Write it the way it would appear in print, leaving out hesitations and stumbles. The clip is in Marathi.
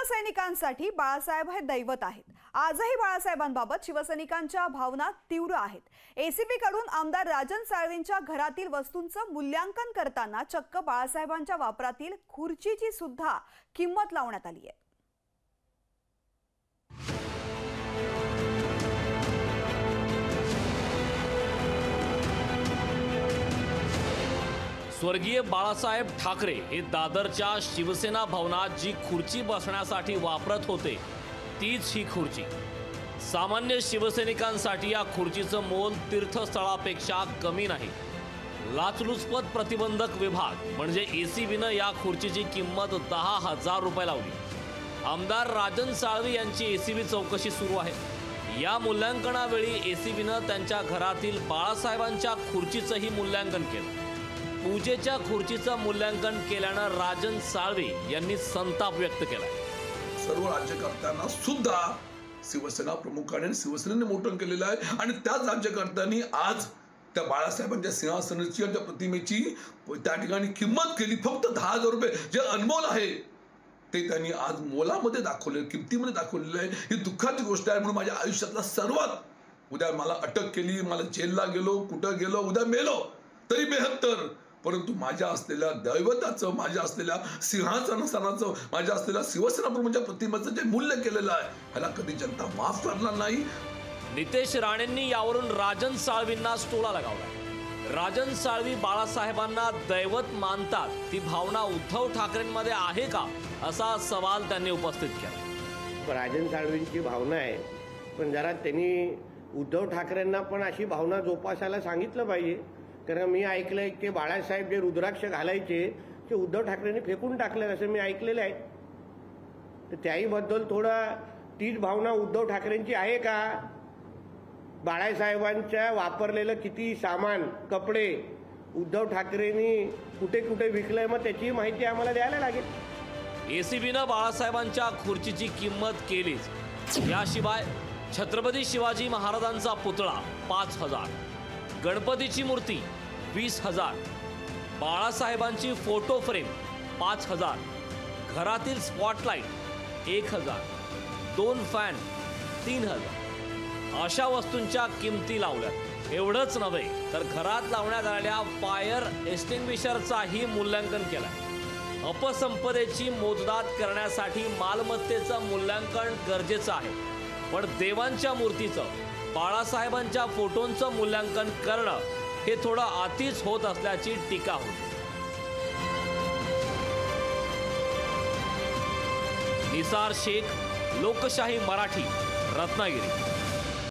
शिवसैनिकांसाठी बाळासाहेब हे दैवत आहेत। आजही बाळासाहेबांबाबत शिवसैनिकांच्या भावना तीव्र आहेत। एसीबी कडून आमदार राजन साळवींच्या घरातील वस्तूंचं मूल्यांकन करताना चक्क बाळासाहेबांच्या वापरातील खुर्चीची सुद्धा किंमत लावण्यात आली आहे। स्वर्गीय बाळासाहेब ठाकरे हे दादरच्या शिवसेना भवनात जी खुर्ची बसण्यासाठी वापरत होते तीच ही खुर्ची। सामान्य शिवसैनिकांसाठी या खुर्चीचं मोल तीर्थस्थळापेक्षा कमी नाही। लाचलुचपत प्रतिबंधक विभाग म्हणजे एसीबीनं या खुर्चीची किंमत 10,000 रुपये लावली। आमदार राजन साळवी यांची एसीबी चौकशी सुरू आहे। या मूल्यांकनावेळी एसीबीनं त्यांच्या घरातील बाळासाहेबांच्या खुर्चीचंही मूल्यांकन केलं। पूजेच्या खुर्चीचं मूल्यांकन केल्यानं राजन साळवी यांनी संताप व्यक्त केला। सर्व राज्यकर्त्यांना सुद्धा शिवसेना प्रमुखांनी शिवसेनेने मोठं केलेलं आहे आणि त्याच राज्यकर्त्यांनी आज त्या बाळासाहेबांच्या सिंहासनाची आणि त्या प्रतिमेची त्या ठिकाणी किंमत केली फक्त 10,000 रुपये, जे अनमोल आहे ते त्यांनी आज मोलामध्ये दाखवले, किमतीमध्ये दाखवलेलं आहे। ही दुःखाची गोष्ट आहे। म्हणून माझ्या आयुष्यातला सर्वात, उद्या मला अटक केली, मला जेलला गेलो, कुठं गेलो, उद्या मेलो तरी बेहत्तर, परंतु माझ्या असलेल्या दैवताचं, माझ्या असलेल्या सिंहासनाचं, माझ्या असलेल्या शिवसेना प्रमुखांच्या प्रतिमेचं जे मूल्य केलेलं आहे ह्याला कधी जनता माफ करणार नाही। नितेश राणेंनी यावरून राजन साळवींना टोला लगावला। राजन साळवी बाळासाहेबांना दैवत मानतात, ती भावना उद्धव ठाकरेंमध्ये आहे का असा सवाल त्यांनी उपस्थित केला। राजन साळवींची भावना आहे, पण जरा त्यांनी उद्धव ठाकरेंना पण अशी भावना जोपासायला सांगितलं पाहिजे। कारण मी ऐकलंय की बाळासाहेब जे रुद्राक्ष घालायचे ते उद्धव ठाकरेंनी फेकून टाकलं असं मी ऐकलेलं आहे। तर त्याहीबद्दल थोडं तीच भावना उद्धव ठाकरेंची आहे का? बाळासाहेबांच्या वापरलेलं किती सामान, कपडे उद्धव ठाकरेंनी कुठे कुठे विकलंय, मग त्याची माहिती आम्हाला द्यायला लागेल। एसीबीनं बाळासाहेबांच्या खुर्चीची किंमत केलीच। याशिवाय छत्रपती शिवाजी महाराजांचा पुतळा 5,000, गणपतीची मूर्ती 20,000, बाळासाहेबांची फोटो फ्रेम 5,000, घरातील स्पॉटलाइट 1,000, 2 फॅन 3,000 अशा वस्तूंच्या किमती लावल्यात। एवढंच नव्हे तर घरात लावण्यात आलेल्या फायर एक्सटिंग्विशरचाही मूल्यांकन केलं। अपसंपदेची मोजदाद करण्यासाठी मालमत्तेचं मूल्यांकन गरजेचं आहे, पण देवांच्या मूर्तीचं, बाळासाहेबांच्या फोटोंचं मूल्यांकन करणं हे थोडं अतिच होत असल्याची टीका होती। निसार शेख, लोकशाही मराठी, रत्नागिरी।